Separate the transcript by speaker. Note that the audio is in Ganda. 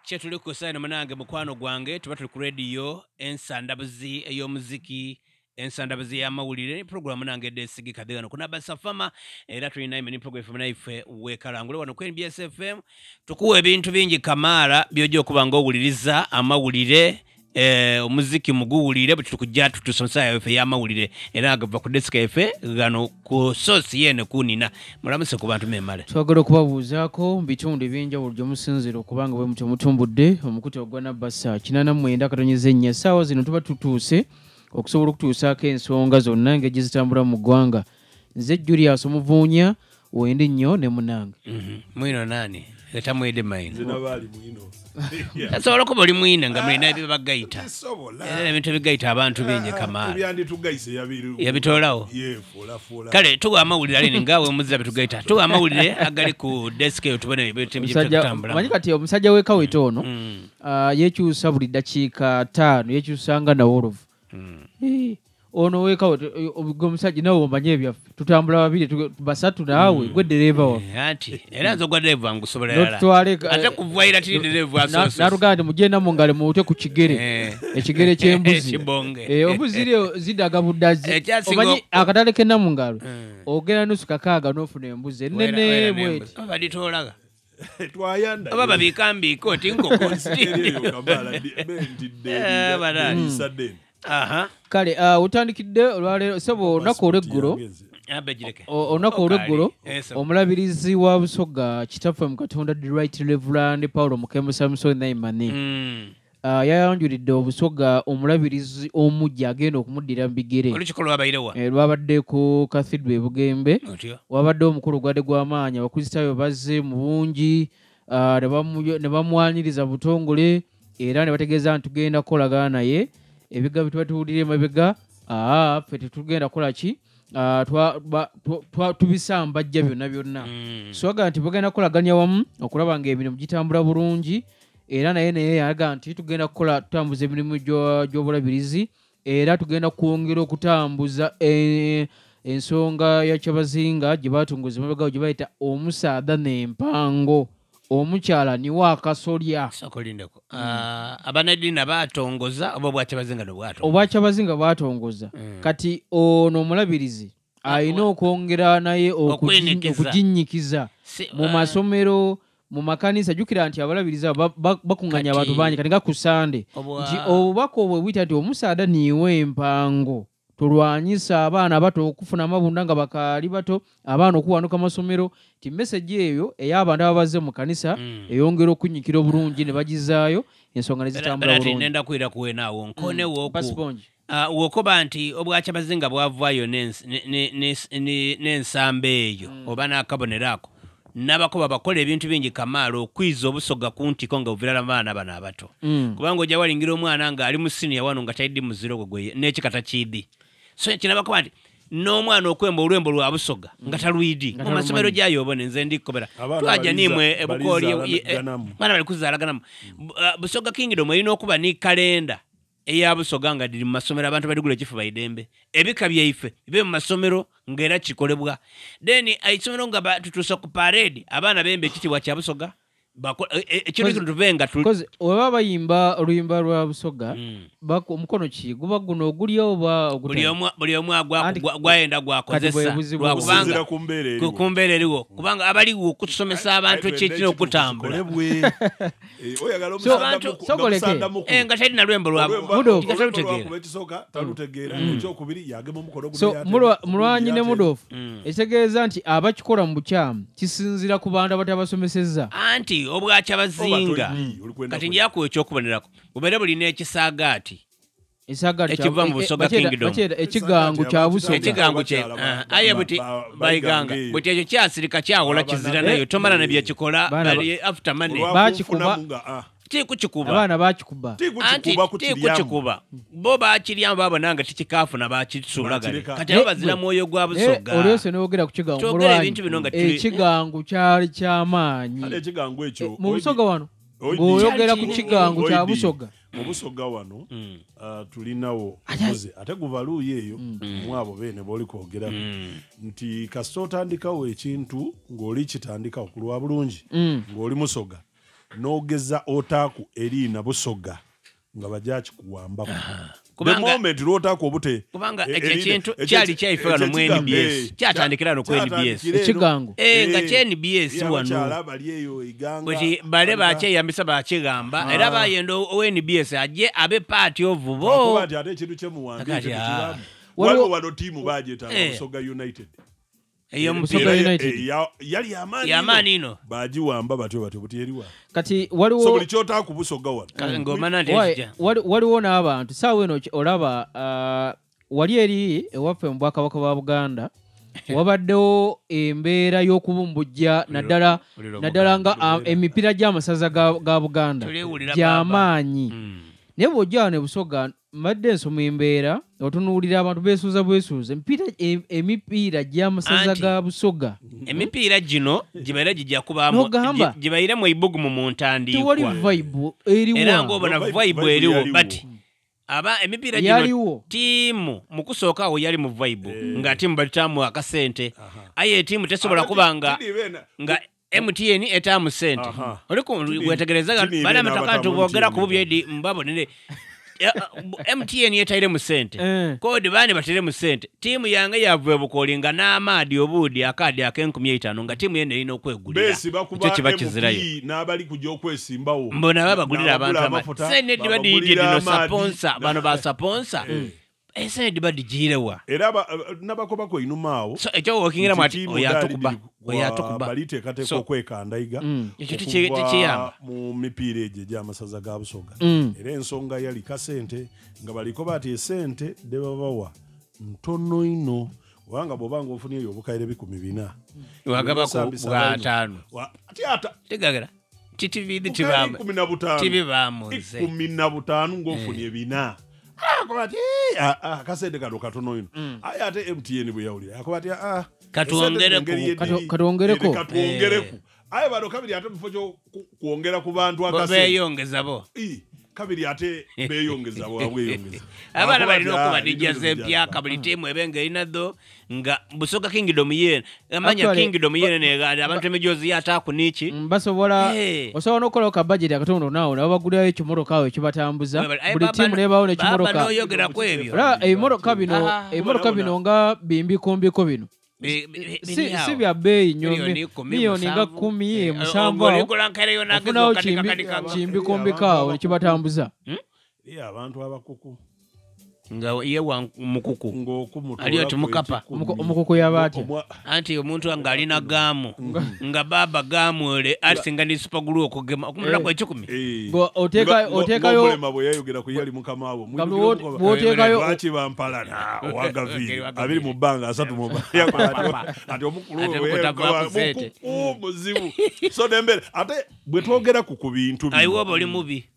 Speaker 1: Chetuli kusana manange mukwano gwange tuba tuli ku radio ensandabuzi ey'omuziki ensandabuzi y'amawulire program nange desigi kadhigano kuna basafama era tulina imeni program FM naife wekalangule wano ku NBS FM tukuwa ebintu bingi kamara byojo kuba ng'owuliriza amawulire omuziki muguwulire butukujja tutusomesa yafe y'amawulire era agava ku desk yafe gano ku source yene kunina mulamuse ku bantu memale
Speaker 2: twagala okubabuuzaako bitundu ebyenjawulo gyomusinzira okubanga bwe mutyo mutumbudde omukuti ogwana basa 89 ssaawa zino tuba tutuuse okusobola okutuusaako ensonga zonna engeri zitambula mu ggwanga nze Julius Omuvuunya wendi nnyo ne munange
Speaker 1: mwino nani leta mwede maino
Speaker 3: zinabali mwino
Speaker 1: tasobola kuba oli mwine nga mulina ebyo bagayita era ebintu ebigayita abantu bingi kamala
Speaker 3: ebyanditugayise
Speaker 1: yabitoolawo kale tuwa amawulire alini ngaawe omuzira betugayita tuwa amawulire agali ku desk eyo tubone ebintu byekutambula
Speaker 2: manyi kati omusajja w'ekaweta ono yekyusa buli ddakiika 5 yekyusanga na wolovu ono wekaweta omusajja nawe omanye ebyaffe tutambula babiri basatu naawe gwe dereva wa
Speaker 1: ati era nzo gwa dereva ngusobola ate kuvaira tiri dereva asoso
Speaker 2: narugande mugenda mu ngale muute ku kigere ekigere ky'embuzi ombuzi zidaga buddazi omanyi akatale kenna mu ngalo ogenda nusu kakaaga n'ofuna embuzi ennene bweti
Speaker 1: baditoolaga
Speaker 3: twayanda
Speaker 1: aba babikambiiko tinkoko aha
Speaker 2: kale utandikidde olwaleero sebo olunaku olw'eggulo omulabirizi wa Busoga kitaffe mu Katonda the Right Reverend Paulo Mukemu Samson Naimani yayanjulidde Obusoga omulabirizi omujja agenda okumuddira mu bigere lwabadde ku Cathedral e Bugembe wabadde omukulu gwadde gw'amaanyi abakristaayo bazze mu bungi ne bamwaniriza butongole era ne bategeeza nti tugenda kukolagana naye ebigambo tubatuwulira emabega ffe tetugenda kukola ki tubisambajja byonna so aga nti bagenda kukolaganya wamu okulaba nga emirimu gitambula bulungi era naye yalaga nti tugenda kukola tutambuza emirimu gy'obulabirizi era tugenda kwongera okutambuza ensonga ya Kyabazinga gye batunguza emabega gye bayita omusaadha n'empango omukyala niwa akasolya
Speaker 1: sokolindeko abanadina batongoza
Speaker 2: obwakyabazinga bwatongoza kati ono omulabirizi alina okwongera naye okuginyikiza mu masomero mu makanisa jukira nti abalabiriza bakuŋŋanya abantu bangi kati nga ku Sande nti obubaka obwo bwita nti omusaada niwe empango tulwanyisa abaana bato okufuna amabunda nga bakaali bato abaana okuwanuka amasomero ti message eyo ey'abantu ababaze mu kanisa eyongera okunyikira obulungi ne bagizaayo ensonga ne zitambula bulungi
Speaker 1: nenda kwira kuwenaawo nkone wokoba nti obwakyabazinga bwavaayo n'ensamba eyo oba n'akaboneraako n'abakoba bakola ebintu bingi kamaala okwiza Obusoga ku ntiko nga buvirala baana bano abato kubanga ojja walingira omwana nga ali mu siniya wano nga taliddi muziro gwe n'ekikata kidi so kinabakoba nti n'omwana okwemba olwembo lwa Busoga nga talwidi mu masomero gyayo obone nze ndikobera twaja nimwe ebukooli mwana bali kuzaalaganamu Busoga Kingdom erina okuba ni kalenda eya Busoga nga diri mu masomero abantu badigula ekifu bayidembe ebika byaife bibe mu masomero ngera kikolebwa then aisomero nga tutusa ku parade abaana bembe ekitibwa kya Busoga ekiro tuvenga
Speaker 2: weba bayimba oluyimba lwa Busoga omukono ki guba guno ogulya oba
Speaker 1: buli omu gwayenda gwakozesa lwakubanga ku mbeera eriwo kubanga abaliwo okusomesa abantu ekirina okutambula nga talina lwembo
Speaker 2: mulwanyi ne Mudofu ekitegeeza nti abakikola mu bukyamu kisinzira ku bantu abatabasomesezza
Speaker 1: anti obwakyabazinga kati njakuwa ekyokubonerako bubeere bulina ekisaagaati ekiva mu Busoga Kingdom
Speaker 2: ekigangu kya Busoga
Speaker 1: ekigangu kye aye buti bayiganga buti ekyo kyasirika kyawola kizira nayo tomala ne byekikola bali after money
Speaker 2: bakikuba
Speaker 1: tikukikuba
Speaker 2: abaana bakikuba
Speaker 1: tikukikuba bo bakirya babonanga tikikaafuna bakisuulagane kati abo bazira mwoyo gwa Busoga
Speaker 2: olwese n'ogera ku kigangu
Speaker 1: mulwanyi
Speaker 2: ekigangu kyali ky'amaanyi mu Busoga wano ng'oyogera ku kigangu kya Busoga
Speaker 3: mu Busoga wano tulinawo omuze ate guvaluuyo eyo mwabo bene boli kwogera nti kasita otandikawo ekintu ng'oli kitandikawo ku lwa bulungi ng'oli Musoga n'ogeza otaaku eri na Busoga nga bajaki kuwambako.
Speaker 1: Kubanga
Speaker 3: the moment lwotaaku obute
Speaker 1: kubanga ekintu kyali kyaife wano mu NBS kyatandikira no ku NBS
Speaker 2: ekigango
Speaker 1: nga kye NBS wano bwe bale bakyeyambisa bakigamba era bayenda o NBS ajje abe party of bo
Speaker 3: ate ekintu kyemuwambye waliwo wano tiimu bagyetanga Busoga United
Speaker 2: eyo Busoga United
Speaker 3: yali
Speaker 2: amaani
Speaker 1: ino
Speaker 3: bagiwamba batyo buti eriwa
Speaker 2: kati waliwo
Speaker 3: so buli kyotaaku Busoga wano
Speaker 1: ng'omana nti
Speaker 2: waliwo n'abantu saawa eno olaba wali eri ewaffe mu Bwakabaka bwa Buganda wabaddewo embeera y'okubumbujja naddala nga emipiira gy'amasaza ga Buganda gy'amaanyi naye bw'ojja ne Busoga mbadde nsoma embeera otunuulira abantu beesuuza emipiira gy'amasaza ga Busoga
Speaker 1: emipiira gino gibaira gijja kubaamu gibaire mu ibugumu mu ntandikwa
Speaker 2: tewali vibe eriwo
Speaker 1: era ng'obona vibe eriwo but emipiira gino tiimu mu kusooka awo yali mu vibe nga tiimu balitamu akasente aye tiimu tesobola kuba nga MTN etamu sente oliko wetegereza bana mataka tubogera ku bubyedi mbabonere MTN yetaire mu sente kodi bane batire mu sente tiimu yange yavuye bukolinga n'amaadi obudi akadi ake1500 nga tiimu yene ino okwegulira
Speaker 3: ekyo kiba kizirayo n'abali kujja okwesimbawo
Speaker 1: mbona babagulira abantu amaadi sene dibadiyidye dino sponsor bano ba sponsor ese dibadi jirewa
Speaker 3: era nabakobako inumaawo
Speaker 1: so ekyo wokingira mwati oyatukuba
Speaker 3: baliteekateeka okwekandayiga
Speaker 1: ekyo tikiyamba
Speaker 3: mu mipiira egyo egy'amasaza ga Busoga era ensonga yali kasente nga baliko bati esente de babawa ntono ino wanga bw'obanga ofunye eyo obukaire 14
Speaker 1: wagabako bwa 5
Speaker 3: atiata
Speaker 1: tegagera titividi tibibamuze
Speaker 3: 15 ng'ofunye 4 kasente kano katono ino aye ate MTN bwe yawulira akobati
Speaker 2: katwongereko
Speaker 3: aye bano kabiri ate mufo kyo kwongera ku bantu
Speaker 1: akasente beyongeza bo
Speaker 3: kabiri ate beyongeza bo abweyongeza
Speaker 1: abana balina okuba dijjaze empya kabuli tiimu ebenga inadho nga Busoga Kingdom yene amanya Kingdom yene ne abantu emijozi yataaku niki
Speaker 2: basobola osobola n'okola ka budget akatono naawo nabagulirayo ekimoroka awo ekibatambuza buli tiimu nebawo n'ekimoroka
Speaker 1: baba noyogera ku ebyo
Speaker 2: ebimoroka bino nga bimbikombiko bino si bya beeyi nnyo miliyoni nga 10 ofunawo kimbikombiko awo nekibatambuza
Speaker 3: abantu abakuku
Speaker 1: nga ye wa mukuku aliyo tumukapa
Speaker 2: omukuku yabaatya
Speaker 1: anti omuntu nga alina gaamu nga baba gaamu ole alisinga ni superglue okugema okumulala kwa 10
Speaker 2: oteekayo
Speaker 3: problema bwe yayogera ku yali mukama abo
Speaker 2: bw'oteekayo
Speaker 3: lwaki bampalana owagavi abiri mu bbanga 3 mu bbanga ati omukulu muzibu so nembere ate bwe twogera ku bintu
Speaker 1: ayiwo oli mubi